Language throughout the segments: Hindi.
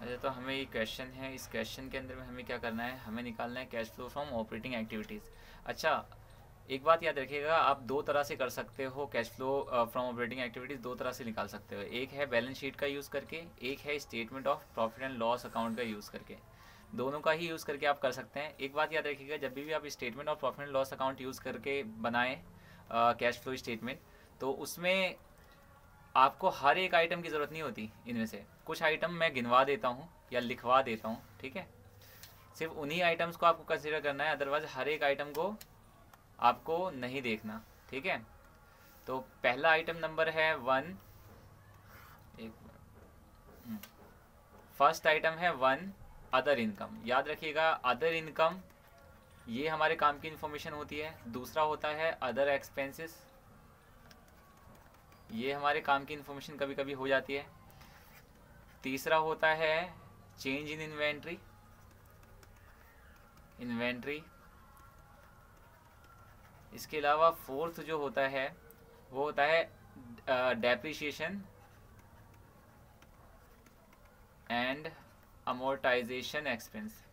अच्छा, तो हमें ये क्वेश्चन है, इस क्वेश्चन के अंदर में हमें क्या करना है, हमें निकालना है cash flow from operating activities. अच्छा, एक बात याद रखिएगा, आप दो तरह से कर सकते हो cash flow from operating activities, दो तरह से निकाल सकते हो। एक है बैलेंस शीट का यूज़ करके, एक है statement of profit and loss account का यूज़ करके। दोनों का ही यूज़ करके आप कर सकते हैं। एक बात याद रखिएगा, जब भी आप statement of profit and loss account use करके बनाएं कैश फ्लो स्टेटमेंट, तो उसमें आपको हर एक आइटम की ज़रूरत नहीं होती। इनमें से कुछ आइटम मैं गिनवा देता हूँ या लिखवा देता हूँ, ठीक है। सिर्फ उन्हीं आइटम्स को आपको कंसिडर करना है, अदरवाइज हर एक आइटम को आपको नहीं देखना, ठीक है। तो पहला आइटम नंबर है 1, एक फर्स्ट आइटम है 1 अदर इनकम। याद रखिएगा, अदर इनकम ये हमारे काम की इन्फॉर्मेशन होती है। दूसरा होता है अदर एक्सपेंसेस, ये हमारे काम की इन्फॉर्मेशन कभी कभी हो जाती है। तीसरा होता है चेंज इन इन्वेंट्री, इसके अलावा फोर्थ जो होता है वो होता है डेप्रिसिएशन एंड अमोर्टाइजेशन एक्सपेंस।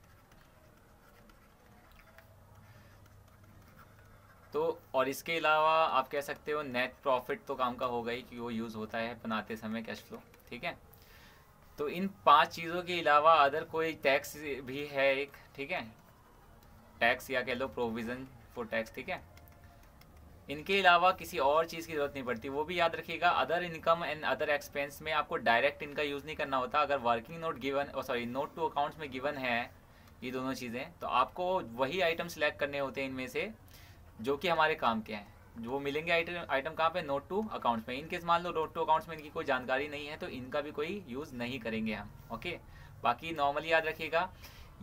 तो और इसके अलावा आप कह सकते हो नेट प्रॉफिट तो काम का होगा ही, क्योंकि वो यूज़ होता है बनाते समय कैश फ्लो, ठीक है। तो इन 5 चीज़ों के अलावा अदर कोई टैक्स भी है एक, ठीक है, टैक्स या कह लो प्रोविज़न फॉर टैक्स, ठीक है। इनके अलावा किसी और चीज़ की ज़रूरत नहीं पड़ती। वो भी याद रखिएगा, other income and other expense में आपको डायरेक्ट इनका यूज़ नहीं करना होता। अगर working note given, sorry note to accounts में गिवन है ये दोनों चीज़ें, तो आपको वही आइटम सेलेक्ट करने होते हैं इनमें से जो कि हमारे काम के हैं। जो मिलेंगे आइटम कहाँ पे, नोट टू अकाउंट्स में। इनकेस मान लो नोट टू अकाउंट्स में इनकी कोई जानकारी नहीं है तो इनका भी कोई यूज़ नहीं करेंगे हम, ओके। बाकी नॉर्मली याद रखिएगा,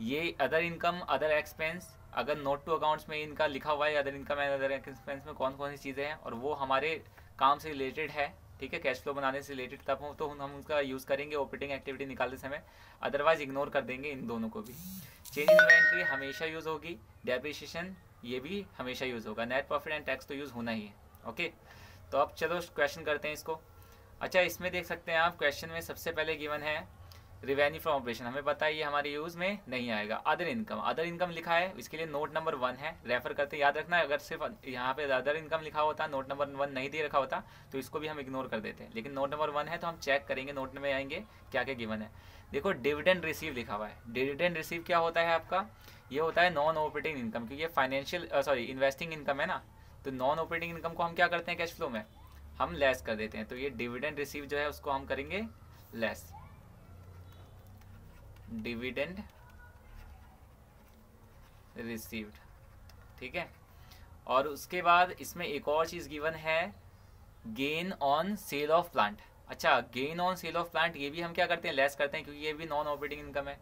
ये अदर इनकम अदर एक्सपेंस, अगर नोट टू अकाउंट्स में इनका लिखा हुआ है other income and other expense में कौन कौन सी चीज़ें हैं और वो हमारे काम से रिलेटेड है, ठीक है, कैश फ्लो बनाने से रिलेटेड, तब तो हम उसका यूज़ करेंगे ऑपरेटिंग एक्टिविटी निकालते समय। अदरवाइज इग्नोर कर देंगे इन दोनों को भी। चेंज इन इन्वेंट्री हमेशा यूज़ होगी, डेप्रिसिएशन ये भी हमेशा यूज़ होगा, नेट प्रॉफिट एंड टैक्स तो यूज़ होना ही है, ओके। तो अब चलो क्वेश्चन करते हैं इसको। अच्छा, इसमें देख सकते हैं आप, क्वेश्चन में सबसे पहले गिवन है रिवेन्यू फ्रॉम ऑपरेशन। हमें पता है ये हमारे यूज़ में नहीं आएगा। अदर इनकम लिखा है, इसके लिए नोट नंबर 1 है, रेफर करते याद रखना है। अगर सिर्फ यहाँ पे अदर इनकम लिखा होता, नोट नंबर 1 नहीं दे रखा होता तो इसको भी हम इग्नोर कर देते हैं, लेकिन नोट नंबर 1 है तो हम चेक करेंगे, नोट में आएंगे क्या क्या गिवन है। देखो डिविडेंड रिसीव लिखा हुआ है। डिविडेंड रिसीव क्या होता है आपका, ये होता है नॉन ऑपरेटिंग इनकम, क्योंकि ये फाइनेंशियल इन्वेस्टिंग इनकम है ना। तो नॉन ऑपरेटिंग इनकम को हम क्या करते हैं कैश फ्लो में, हम लेस कर देते हैं। तो ये डिविडेंड रिसीव जो है उसको हम करेंगे लेस, डिविडेंड रिसीव्ड, ठीक है। और उसके बाद इसमें एक और चीज़ गिवन है, gain on sale of plant. अच्छा, gain on sale of plant ये भी हम क्या करते हैं, लेस करते हैं, क्योंकि ये भी नॉन ऑपरेटिंग इनकम है।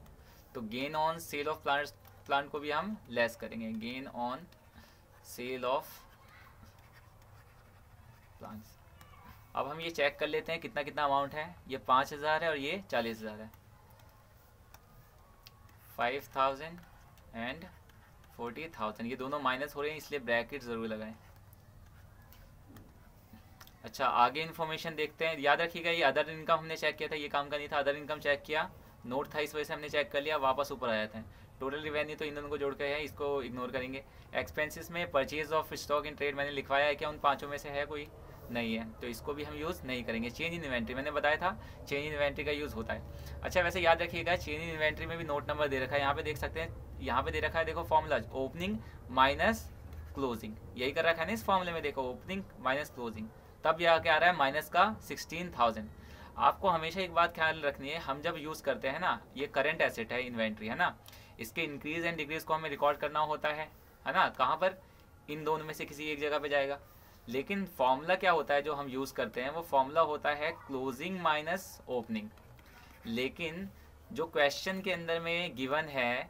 तो gain on sale of plant को भी हम लेस करेंगे, gain on sale of plants. अब हम ये चेक कर लेते हैं कितना कितना अमाउंट है। ये 5000 है और ये 40000 है, 5000 एंड 40000, ये दोनों माइनस हो रहे हैं इसलिए ब्रैकेट ज़रूर लगाएं। अच्छा, आगे इन्फॉर्मेशन देखते हैं। याद रखिएगा, ये अदर इनकम हमने चेक किया था, ये काम का नहीं था। अदर इनकम चेक किया, नोट था, इस वजह से हमने चेक कर लिया, वापस ऊपर आ जाते हैं। टोटल रिवेन्यू तो इन दोनों को जोड़ के है, इसको इग्नोर करेंगे। एक्सपेंसेस में purchase of stock in trade मैंने लिखवाया है क्या, उन पाँचों में से है कोई, नहीं है, तो इसको भी हम यूज़ नहीं करेंगे। चेंज इन इन्वेंट्री मैंने बताया था, चेंज इन इन्वेंट्री का यूज़ होता है। अच्छा, वैसे याद रखिएगा, चेंज इन इन्वेंट्री में भी नोट नंबर दे रखा है, यहाँ पे देख सकते हैं, यहाँ पे दे रखा है, देखो फॉर्मूला ओपनिंग माइनस क्लोजिंग, यही कर रखा है ना इस फॉर्मूले में, देखो ओपनिंग माइनस क्लोजिंग, तब यहाँ क्या आ रहा है माइनस का 16000। आपको हमेशा एक बात ख्याल रखनी है, हम जब यूज़ करते हैं ना, ये करंट एसेट है इन्वेंट्री, है ना, इसके इंक्रीज एंड डिक्रीज को हमें रिकॉर्ड करना होता है ना, कहाँ पर, इन दोनों में से किसी एक जगह पे जाएगा। लेकिन फॉर्मूला क्या होता है जो हम यूज़ करते हैं, वो फॉर्मूला होता है क्लोजिंग माइनस ओपनिंग। लेकिन जो क्वेश्चन के अंदर में गिवन है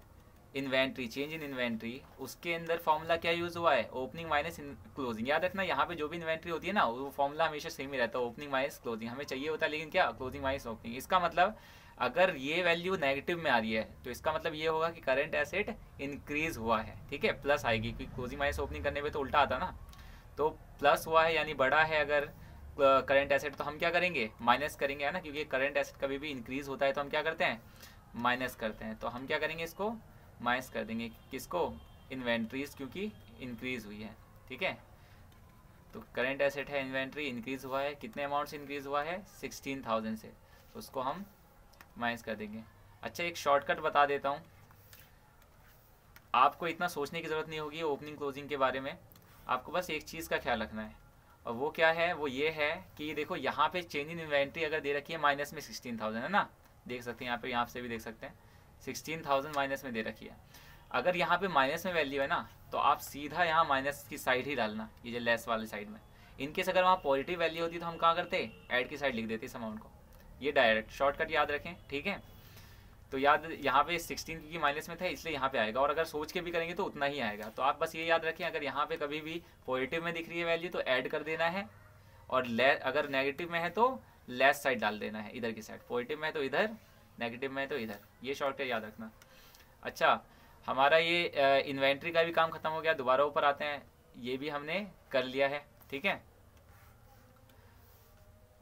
इन्वेंट्री, चेंज इन इन्वेंट्री, उसके अंदर फॉर्मूला क्या यूज़ हुआ है, ओपनिंग माइनस क्लोजिंग। याद रखना, यहाँ पे जो भी इन्वेंट्री होती है ना, वो फॉर्मूला हमेशा सेम ही रहता है, ओपनिंग माइनस क्लोजिंग हमें चाहिए होता है, लेकिन क्या क्लोजिंग माइनस ओपनिंग। इसका मतलब अगर ये वैल्यू नेगेटिव में आ रही है तो इसका मतलब ये होगा कि करंट एसेट इंक्रीज हुआ है, ठीक है, प्लस आएगी, क्योंकि क्लोजिंग माइनस ओपनिंग करने पे तो उल्टा आता ना। तो प्लस हुआ है यानी बड़ा है अगर करंट एसेट, तो हम क्या करेंगे, माइनस करेंगे, है ना, क्योंकि करंट एसेट कभी भी इंक्रीज होता है तो हम क्या करते हैं, माइनस करते हैं, तो हम क्या करेंगे, इसको माइनस कर देंगे। किसको? इन्वेंट्रीज, क्योंकि इंक्रीज हुई है। ठीक है, तो करंट एसेट है इन्वेंट्री, इंक्रीज हुआ है, कितने अमाउंट से इंक्रीज हुआ है? 16,000 से, तो उसको हम माइनस कर देंगे। अच्छा, एक शॉर्टकट बता देता हूँ, आपको इतना सोचने की ज़रूरत नहीं होगी ओपनिंग क्लोजिंग के बारे में। आपको बस एक चीज़ का ख्याल रखना है, और वो क्या है? वो ये है कि देखो यहाँ पे चेंज इन इन्वेंट्री अगर दे रखी है माइनस में 16,000 है ना, देख सकते हैं यहाँ से भी देख सकते हैं 16,000 माइनस में दे रखी है। अगर यहाँ पे माइनस में वैल्यू है ना, तो आप सीधा यहाँ माइनस की साइड ही डालना, ये जो लेस वाली साइड में। इनकेस अगर वहाँ पॉजिटिव वैल्यू होती तो हम कहाँ करते? ऐड की साइड लिख देते इस अमाउंट को। ये डायरेक्ट शॉर्टकट याद रखें, ठीक है। तो याद, यहाँ पे 16 क्योंकि माइनस में था इसलिए यहाँ पे आएगा, और अगर सोच के भी करेंगे तो उतना ही आएगा। तो आप बस ये याद रखें, अगर यहाँ पे कभी भी पॉजिटिव में दिख रही है वैल्यू तो ऐड कर देना है, और अगर नेगेटिव में है तो लेस साइड डाल देना है, इधर की साइड। पॉजिटिव में है तो इधर, नेगेटिव में है तो इधर, ये शॉर्टकट याद रखना। अच्छा, हमारा ये इन्वेंट्री का भी काम खत्म हो गया। दोबारा ऊपर आते हैं, ये भी हमने कर लिया है, ठीक है।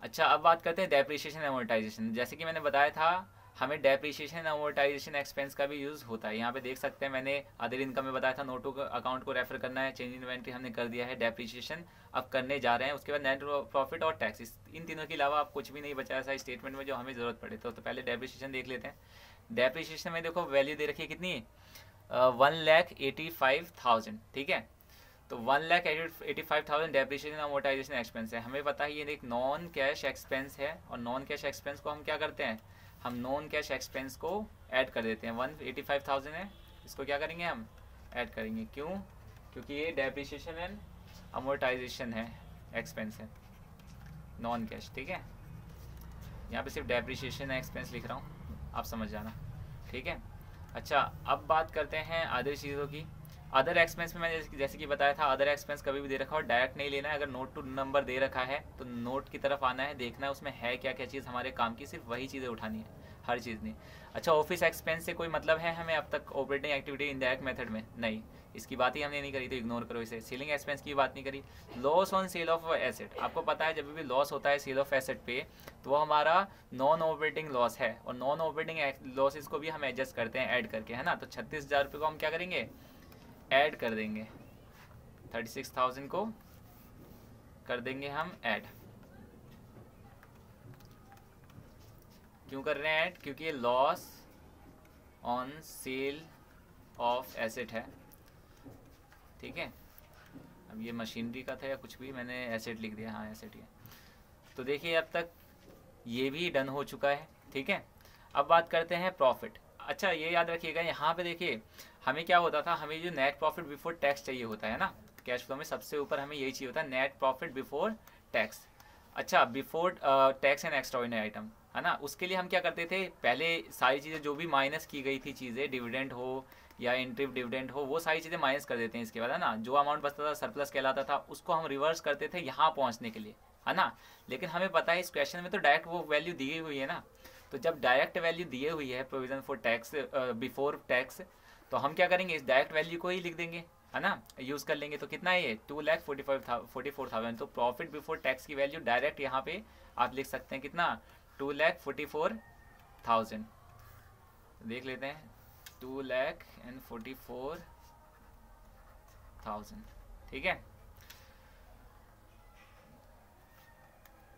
अच्छा, अब बात करते हैं डेप्रिसिएशन एमोर्टाइजेशन। जैसे कि मैंने बताया था, हमें डेप्रिसिएशन एमोर्टाइजेशन एक्सपेंस का भी यूज़ होता है। यहाँ पे देख सकते हैं, मैंने अदर इनकम में बताया था नोटों को अकाउंट को रेफर करना है, चेंज इन इन्वेंट्री हमने कर दिया है, डेप्रिसिएशन अब करने जा रहे हैं। उसके बाद नेट प्रॉफिट और टैक्स, इन तीनों के अलावा आप कुछ भी नहीं बचा ऐसा स्टेटमेंट में जो हमें ज़रूरत पड़े। तो पहले डेप्रिसिएशन देख लेते हैं। डेप्रिसिएशन में देखो वैल्यू दे रखी है कितनी, 1,85,000, ठीक है। तो 1,85,000 डेप्रिसिएशन अमोर्टाइजेशन एक्सपेंस है। हमें पता है ये एक नॉन कैश एक्सपेंस है, और नॉन कैश एक्सपेंस को हम क्या करते हैं, हम नॉन कैश एक्सपेंस को ऐड कर देते हैं। 1,85,000 है, इसको क्या करेंगे, हम ऐड करेंगे। क्यों? क्योंकि ये डेप्रिसिएशन एंड अमोर्टाइजेशन है, एक्सपेंस है, नॉन कैश, ठीक है। यहाँ पे सिर्फ डेप्रिसिएशन एक्सपेंस लिख रहा हूँ, आप समझ जाना, ठीक है। अच्छा, अब बात करते हैं अदर चीज़ों की। अदर एक्सपेंस में मैंने जैसे कि बताया था, अदर एक्सपेंस कभी भी दे रखा हो डायरेक्ट नहीं लेना है। अगर नोट टू नंबर दे रखा है तो नोट की तरफ आना है, देखना है उसमें है क्या क्या चीज़ हमारे काम की, सिर्फ वही चीज़ें उठानी है, हर चीज़ नहीं। अच्छा, ऑफिस एक्सपेंस से कोई मतलब है हमें अब तक ऑपरेटिंग एक्टिविटी इनडायरेक्ट मेथड में? नहीं, इसकी बात ही हमने नहीं करी, तो इग्नोर करो इसे। सेलिंग एक्सपेंस की बात नहीं करी। Loss on sale of asset, आपको पता है जब भी लॉस होता है सेल ऑफ एसेट पे, तो वो हमारा नॉन ऑपरेटिंग लॉस है, और नॉन ऑपरेटिंग लॉसेस को भी हम एडजस्ट करते हैं ऐड करके, है ना। तो 36,000 रुपये को हम क्या करेंगे, ऐड कर देंगे। 36,000 को कर देंगे हम ऐड। क्यों कर रहे हैं ऐड? क्योंकि ये loss on sale of asset है, ठीक है। अब ये मशीनरी का था या कुछ भी, मैंने एसेट लिख दिया, हाँ एसेट ही है। तो देखिए अब तक ये भी डन हो चुका है, ठीक है। अब बात करते हैं प्रॉफिट। अच्छा, ये याद रखिएगा, यहाँ पे देखिए हमें क्या होता था, हमें जो नेट प्रॉफिट बिफोर टैक्स चाहिए होता है ना, कैश फ्लो में सबसे ऊपर हमें यही चाहिए होता है, नेट प्रॉफिट बिफोर टैक्स। अच्छा, before tax and extraordinary item, है ना। उसके लिए हम क्या करते थे, पहले सारी चीज़ें जो भी माइनस की गई थी चीज़ें, डिविडेंड हो या इंट्रिव डिविडेंड हो, वो सारी चीज़ें माइनस कर देते हैं। इसके बाद है ना, जो अमाउंट बचता था सरप्लस कहलाता था, उसको हम रिवर्स करते थे यहाँ पहुँचने के लिए, है ना। लेकिन हमें पता है इस क्वेश्चन में तो डायरेक्ट वो वैल्यू दी हुई है ना, तो जब डायरेक्ट वैल्यू दी हुई है provision for tax before tax, तो हम क्या करेंगे, इस डायरेक्ट वैल्यू को ही लिख देंगे, है ना, यूज़ कर लेंगे। तो कितना है ये, 2,44,000। तो प्रॉफिट बिफोर टैक्स की वैल्यू डायरेक्ट यहाँ पे आप लिख सकते हैं कितना, 2,44,000। देख लेते हैं, 2,44,000, ठीक है।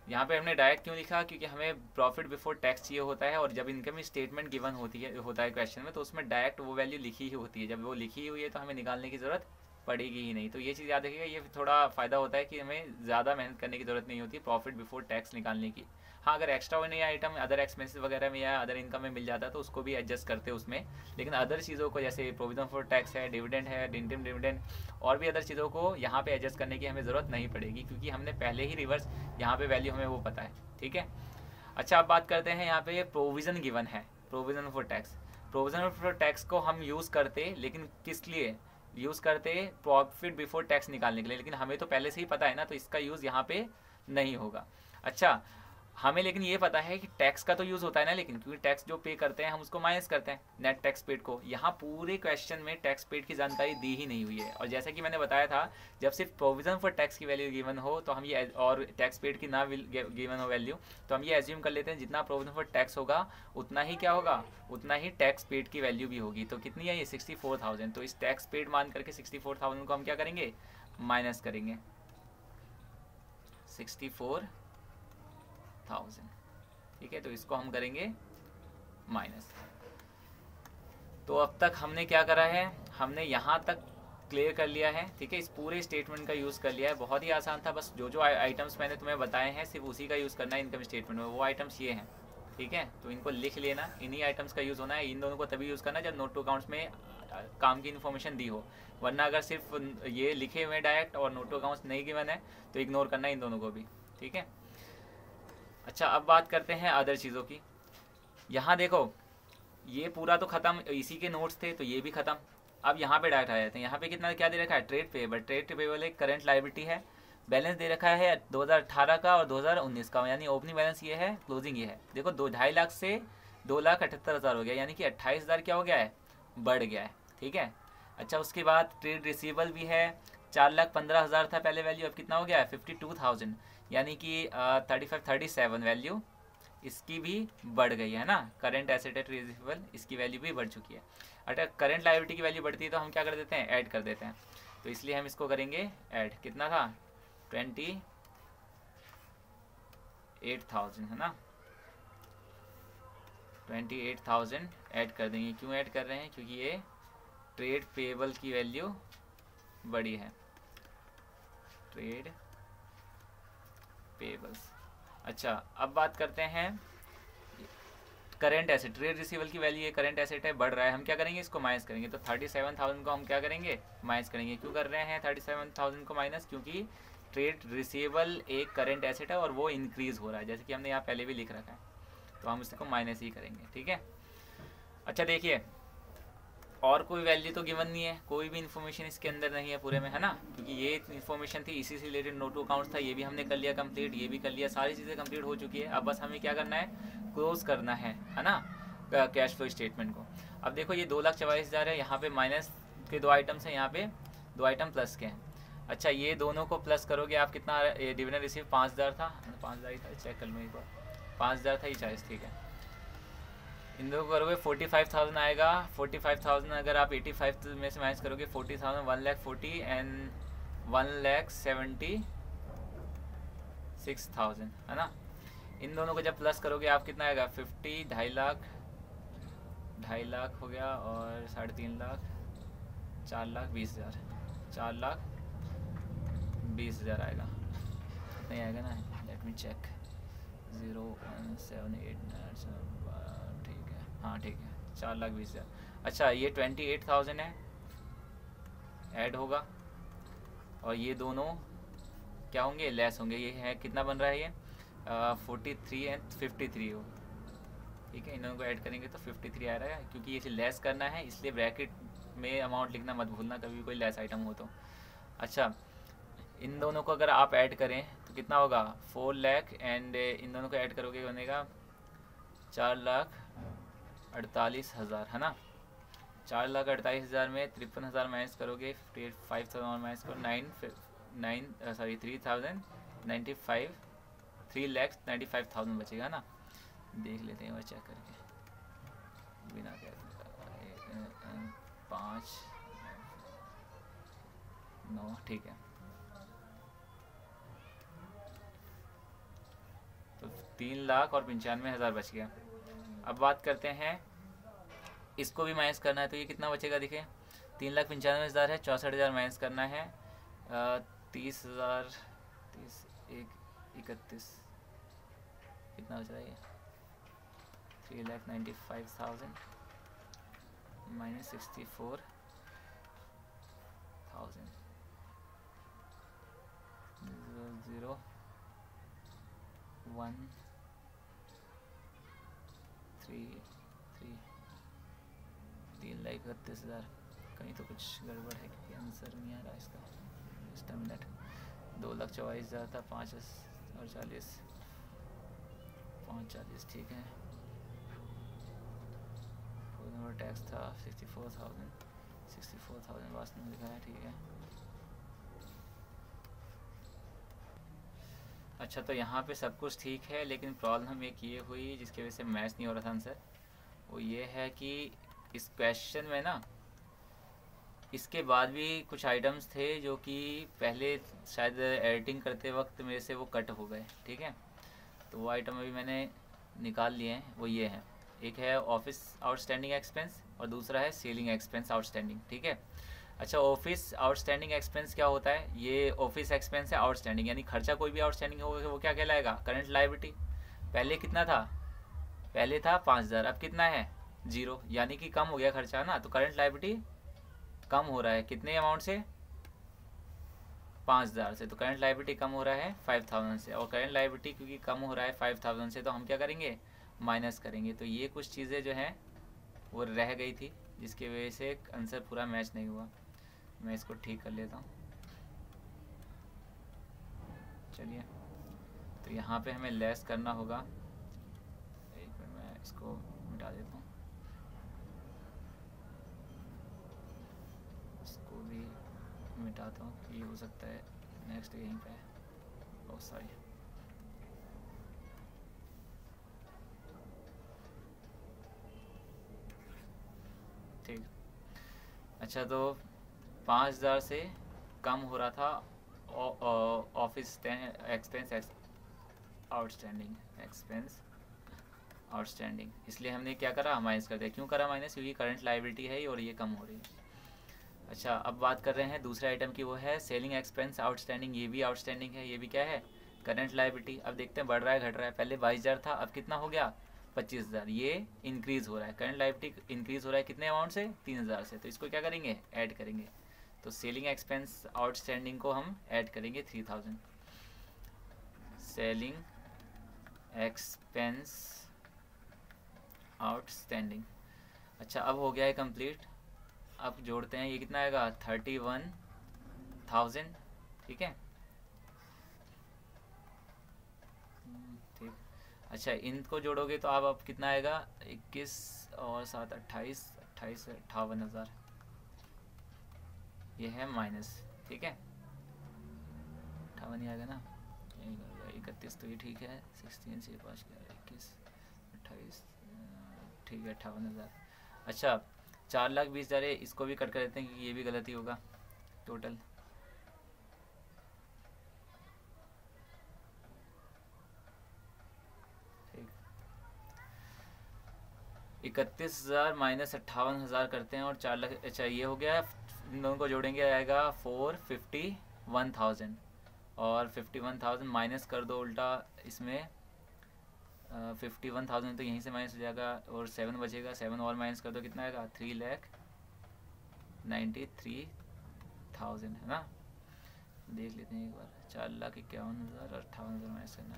यहाँ पे हमने डायरेक्ट क्यों लिखा, क्योंकि हमें प्रॉफिट बिफोर टैक्स चाहिए होता है, और जब इनकम स्टेटमेंट गिवन होता है क्वेश्चन में, तो उसमें डायरेक्ट वो वैल्यू लिखी ही होती है। जब वो लिखी हुई है तो हमें निकालने की ज़रूरत पड़ेगी ही नहीं। तो ये चीज़ याद रखिएगा, ये थोड़ा फ़ायदा होता है कि हमें ज़्यादा मेहनत करने की ज़रूरत नहीं होती प्रॉफिट बिफोर टैक्स निकालने की। हाँ, अगर extra ordinary item other expenses वगैरह में या अदर इनकम में मिल जाता है तो उसको भी एडजस्ट करते हैं उसमें, लेकिन अदर चीज़ों को जैसे प्रोविजन फॉर टैक्स है, डिविडेंड है, इंटरिम डिविडेंड और भी अदर चीज़ों को यहाँ पे एडजस्ट करने की हमें ज़रूरत नहीं पड़ेगी, क्योंकि हमने पहले ही रिवर्स यहाँ पे वैल्यू हमें वो पता है, ठीक है। अच्छा, अब बात करते हैं, यहाँ पे प्रोविज़न गिवन है, provision for tax. Provision for tax को हम यूज़ करते, लेकिन किस लिए यूज़ करते, प्रॉफिट बिफोर टैक्स निकालने के लिए, लेकिन हमें तो पहले से ही पता है ना, तो इसका यूज़ यहाँ पे नहीं होगा। अच्छा, हमें लेकिन ये पता है कि टैक्स का तो यूज़ होता है ना, लेकिन क्योंकि टैक्स जो पे करते हैं हम उसको माइनस करते हैं नेट टैक्स पेड को। यहाँ पूरे क्वेश्चन में टैक्स पेड की जानकारी दी ही नहीं हुई है। और जैसा कि मैंने बताया था, जब सिर्फ प्रोविजन फॉर टैक्स की वैल्यू गिवन हो तो हम ये, और टैक्स पेड की ना गिवन हो वैल्यू, तो हम ये एज्यूम कर लेते हैं जितना प्रोविजन फॉर टैक्स होगा उतना ही क्या होगा, उतना ही टैक्स पेड की वैल्यू भी होगी। तो कितनी है ये 64,000। तो इस टैक्स पेड मान करके 64,000 को हम क्या करेंगे, माइनस करेंगे 64,000। ठीक है, तो इसको हम करेंगे माइनस। तो अब तक हमने क्या करा है, हमने यहाँ तक क्लियर कर लिया है। ठीक है, इस पूरे स्टेटमेंट का यूज़ कर लिया है। बहुत ही आसान था, बस जो जो आइटम्स मैंने तुम्हें बताए हैं सिर्फ उसी का यूज़ करना है इनकम स्टेटमेंट में। वो आइटम्स ये हैं। ठीक है, तो इनको लिख लेना, इन्हीं आइटम्स का यूज़ होना है। इन दोनों को तभी यूज़ करना है जब नोट टू अकाउंट्स में काम की इन्फॉर्मेशन दी हो, वरना अगर सिर्फ ये लिखे हुए डायरेक्ट और नोट टू अकाउंट्स नहीं गिवन है तो इग्नोर करना है इन दोनों को भी। ठीक है, अच्छा अब बात करते हैं अदर चीज़ों की। यहाँ देखो, ये पूरा तो ख़त्म, इसी के नोट्स थे तो ये भी ख़त्म। अब यहाँ पे डायरेक्ट आ जाते हैं। यहाँ पे कितना क्या दे रखा है, ट्रेड पेएबल। ट्रेड पेएबल एक करंट लायबिलिटी है। बैलेंस दे रखा है 2018 का और 2019 का, यानी ओपनिंग बैलेंस ये है, क्लोजिंग ये है। देखो 2.5 लाख से 2,78,000 हो गया, यानी कि 28,000 क्या हो गया है, बढ़ गया है। ठीक है, अच्छा उसके बाद ट्रेड रिसीवेबल भी है। 4,15,000 था पहले वैल्यू, अब कितना हो गया है 52,000, यानी कि 37 वैल्यू इसकी भी बढ़ गई है ना। करंट एसेट एट रिसीवेबल इसकी वैल्यू भी बढ़ चुकी है। अगर करंट लायबिलिटी की वैल्यू बढ़ती है तो हम क्या कर देते हैं, ऐड कर देते हैं। तो इसलिए हम इसको करेंगे ऐड। कितना था 28,000 है ना, 28,000 ऐड कर देंगे। क्यों ऐड कर रहे हैं, क्योंकि ये ट्रेड पेएबल की वैल्यू बड़ी है, ट्रेड पेएबल्स। अच्छा अब बात करते हैं करंट एसेट। ट्रेड रिसीवेबल की वैल्यू ये करंट एसेट है, बढ़ रहा है, हम क्या करेंगे, इसको माइनस करेंगे। तो 37,000 को हम क्या करेंगे, माइनस करेंगे। क्यों कर रहे हैं 37,000 को माइनस, क्योंकि ट्रेड रिसीवेबल एक करंट एसेट है और वो इंक्रीज हो रहा है, जैसे कि हमने यहाँ पहले भी लिख रखा है, तो हम इसको माइनस ही करेंगे। ठीक है, अच्छा देखिए और कोई वैल्यू तो गिवन नहीं है, कोई भी इन्फॉर्मेशन इसके अंदर नहीं है पूरे में, है ना, क्योंकि ये इन्फॉर्मेशन थी, इसी से रिलेटेड नोट टू अकाउंट्स था, ये भी हमने कर लिया कंप्लीट, ये भी कर लिया, सारी चीज़ें कंप्लीट हो चुकी है। अब बस हमें क्या करना है, क्लोज करना है ना कैश फ्लो स्टेटमेंट को। अब देखो ये 2,44,000 है, यहाँ पे माइनस के 2 आइटम्स हैं, यहाँ पे 2 आइटम प्लस के हैं। अच्छा ये दोनों को प्लस करोगे आप कितना, डिविडेंड रिसीव 5,000 था, 5,000 ही था, चेक कर लो एक बार, 5,000 था ये 40, ठीक है। इन दोनों को करोगे 45,000 आएगा। 45,000 अगर आप 85 में से माइनस करोगे 40,000, 1,40,000 एंड 1,76,000 है ना। इन दोनों को जब प्लस करोगे आप कितना आएगा 50, 2.5 लाख, 2.5 लाख हो गया और 3.5 लाख, 4,20,000, 4,20,000 आएगा। नहीं आएगा ना, लेट मी चेक, 0,1789, ठीक है, हाँ ठीक है, 4,20,000। अच्छा ये 28,000 है, ऐड होगा, और ये दोनों क्या होंगे, लेस होंगे। ये है कितना बन रहा है, ये 43 एंड 53 हो। ठीक है, इन दोनों को ऐड करेंगे तो 53 आ रहा है, क्योंकि ये लेस करना है इसलिए ब्रैकेट में अमाउंट लिखना मत भूलना कभी भी कोई लेस आइटम हो तो। अच्छा इन दोनों को अगर आप ऐड करें तो कितना होगा 4 लाख, एंड इन दोनों को ऐड करोगे बनेगा 4,48,000 है ना। 4,48,000 में 53,000 माइनस करोगे, 58,000 माइनस करो, 3,95,000 बचेगा ना। देख लेते हैं वो चेक करके, बिना क्या 5 9, ठीक है। तो 3,95,000 बच गया। अब बात करते हैं, इसको भी माइनस करना है तो ये कितना बचेगा, देखिए 3,95,000 है, 64,000 माइनस करना है, 30,000, 30, 31, कितना बच रहा है ये 3,95,000 माइनस 64,000, 0, 1, 3, 3,31,000। कहीं तो कुछ गड़बड़ है क्योंकि आंसर नहीं आ रहा इसका। जस्ट मिनट, 2,44,000 था, 5 और 40, 540, ठीक है। टैक्स था 64,000 वास्तव में लिखा है, ठीक है। अच्छा, तो यहाँ पे सब कुछ ठीक है, लेकिन प्रॉब्लम एक ये हुई जिसकी वजह से मैच नहीं हो रहा था आंसर। वो ये है कि इस क्वेश्चन में ना इसके बाद भी कुछ आइटम्स थे जो कि पहले शायद एडिटिंग करते वक्त मेरे से वो कट हो गए, ठीक है। तो वो आइटम अभी मैंने निकाल लिए हैं, वो ये है। एक है ऑफिस आउटस्टैंडिंग एक्सपेंस और दूसरा है सेलिंग एक्सपेंस आउटस्टैंडिंग, ठीक है। अच्छा, ऑफिस आउटस्टैंडिंग एक्सपेंस क्या होता है? ये ऑफिस एक्सपेंस है आउटस्टैंडिंग, यानी खर्चा कोई भी आउटस्टैंडिंग होगा वो क्या कहलाएगा? Current liability. पहले कितना था? पहले था 5,000, अब कितना है? 0, यानी कि कम हो गया खर्चा ना, तो करंट लायबिलिटी कम हो रहा है कितने अमाउंट से? 5,000 से। तो करंट लायबिलिटी कम हो रहा है 5,000 से, और करंट लायबिलिटी क्योंकि कम हो रहा है 5,000 से तो हम क्या करेंगे? माइनस करेंगे। तो ये कुछ चीज़ें जो हैं वो रह गई थी जिसकी वजह से आंसर पूरा मैच नहीं हुआ। मैं इसको ठीक कर लेता हूँ। चलिए, तो यहाँ पे हमें लेस करना होगा। एक मिनट, मैं इसको मिटा देता हूँ, इसको भी मिटाता हूँ, ये हो सकता है नेक्स्ट यहीं पे है। ओह सॉरी, ठीक। अच्छा, तो 5,000 से कम हो रहा था ऑफिस एक्सपेंस आउटस्टैंडिंग, इसलिए हमने क्या करा? माइनस कर दिया। क्यों करा माइनस? क्योंकि करंट लायबिलिटी है और ये कम हो रही है। अच्छा, अब बात कर रहे हैं दूसरे आइटम की, वो है सेलिंग एक्सपेंस आउटस्टैंडिंग। ये भी आउटस्टैंडिंग है, ये भी क्या है? Current liability. अब देखते हैं बढ़ रहा है घट रहा है। पहले 22,000 था, अब कितना हो गया? 25,000। ये इंक्रीज हो रहा है, करंट लायबिलिटी इंक्रीज हो रहा है कितने अमाउंट से? 3,000 से। तो इसको क्या करेंगे? ऐड करेंगे। तो सेलिंग एक्सपेंस आउटस्टैंडिंग को हम ऐड करेंगे 3,000। Selling expense outstanding. अच्छा, अब हो गया है कंप्लीट। अब जोड़ते हैं, ये कितना आएगा? 31,000, ठीक है। ठीक। अच्छा, इनको जोड़ोगे तो अब कितना आएगा? 21 और 7 28, 28 से 58,000, ये है माइनस, ठीक है। 58 ही आएगा ना, 31 तो ये ठीक है। 16 से 5 क्या? 21 28, ठीक है, 58,000। अच्छा, 4,20,000 है, इसको भी कट कर देते हैं क्योंकि ये भी गलती होगा। टोटल 31,000 माइनस 58,000 करते हैं और 4,00,000। अच्छा, ये हो गया। इन दोनों को जोड़ेंगे आएगा 451,000, और 51,000 माइनस कर दो उल्टा इसमें। 51,000 तो यहीं से माइनस हो जाएगा और 7 बचेगा। 7 और माइनस कर दो, कितना आएगा? 3,93,000 है ना। देख लेते हैं एक बार। 4,51,000 और 58,000 माइनस करना।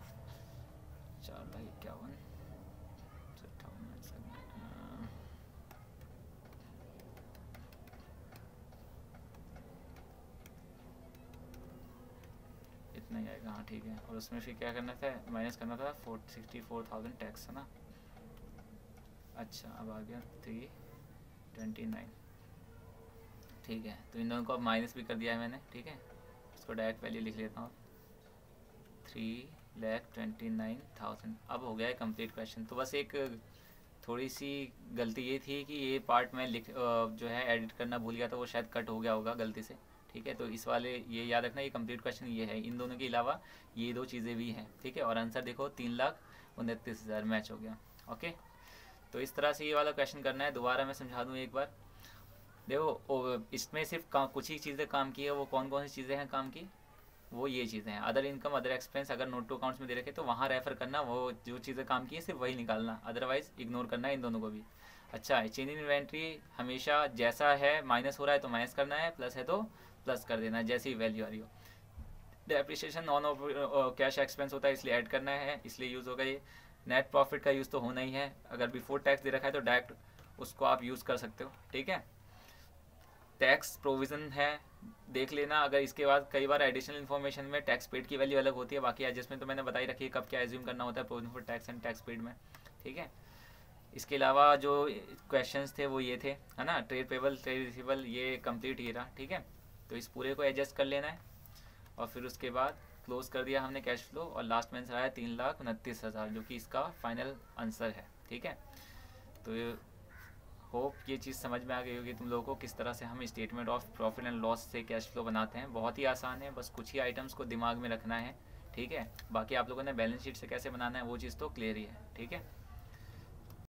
4,51,000 से 58 माइनस करना। इतना ही आएगा, हाँ ठीक है। और उसमें फिर क्या करना था? माइनस करना था 64,000 टैक्स, है ना। अच्छा, अब आ गया 329, ठीक है। तो इन दोनों को अब माइनस भी कर दिया है मैंने, ठीक है। इसको डायरेक्ट वैल्यू लिख लेता हूँ, 3,29,000। अब हो गया है कंप्लीट क्वेश्चन। तो बस एक थोड़ी सी गलती ये थी कि ये पार्ट मैं जो है एडिट करना भूल गया था, वो शायद कट हो गया होगा गलती से, ठीक है। तो इस वाले ये याद रखना, ये कंप्लीट क्वेश्चन ये है। इन दोनों के अलावा ये दो चीज़ें भी हैं, ठीक है। और आंसर देखो 3,29,000 मैच हो गया, ओके। तो इस तरह से ये वाला क्वेश्चन करना है। दोबारा मैं समझा दूँ एक बार। देखो, इसमें सिर्फ कुछ ही चीज़ें काम की है। वो कौन कौन सी चीज़ें हैं काम की? वो ये चीज़ें हैं, अदर इनकम, अदर एक्सपेंस। अगर नोट टू अकाउंट्स में दे रखे तो वहाँ रेफर करना, वो जो चीज़ें काम की है सिर्फ वही निकालना, अदरवाइज इग्नोर करना है इन दोनों को भी। अच्छा, चेंज इन इन्वेंट्री हमेशा जैसा है, माइनस हो रहा है तो माइनस करना है, प्लस है तो प्लस कर देना है, जैसी ही वैल्यू आ रही हो। डेप्रिसिएशन नॉन कैश एक्सपेंस होता है, इसलिए ऐड करना है, इसलिए यूज़ होगा ये। नेट प्रॉफिट का यूज़ तो होना ही है, अगर बिफोर टैक्स दे रखा है तो डायरेक्ट उसको आप यूज़ कर सकते हो, ठीक है। टैक्स प्रोविज़न है, देख लेना। अगर इसके बाद कई बार एडिशनल इन्फॉर्मेशन में टैक्स पेड की वैल्यू अलग होती है, बाकी एडजस्टमेंट तो मैंने बताई रखी है कब क्या एज्यूम करना होता है provision for tax and tax paid में, ठीक है। इसके अलावा जो क्वेश्चंस थे वो ये थे, है ना, ट्रेड पेबल ट्रेड रिसीवेबल ये कंप्लीट ही रहा, ठीक है। तो इस पूरे को एडजस्ट कर लेना है और फिर उसके बाद क्लोज कर दिया हमने कैश फ्लो, और लास्ट में आंसर आया 3,29,000 जो कि इसका फाइनल आंसर है, ठीक है। तो होप ये चीज़ समझ में आ गई होगी तुम लोगों को किस तरह से हम statement of profit and loss से कैश फ्लो बनाते हैं। बहुत ही आसान है, बस कुछ ही आइटम्स को दिमाग में रखना है, ठीक है। बाकी आप लोगों ने बैलेंस शीट से कैसे बनाना है वो चीज़ तो क्लियर ही है, ठीक है।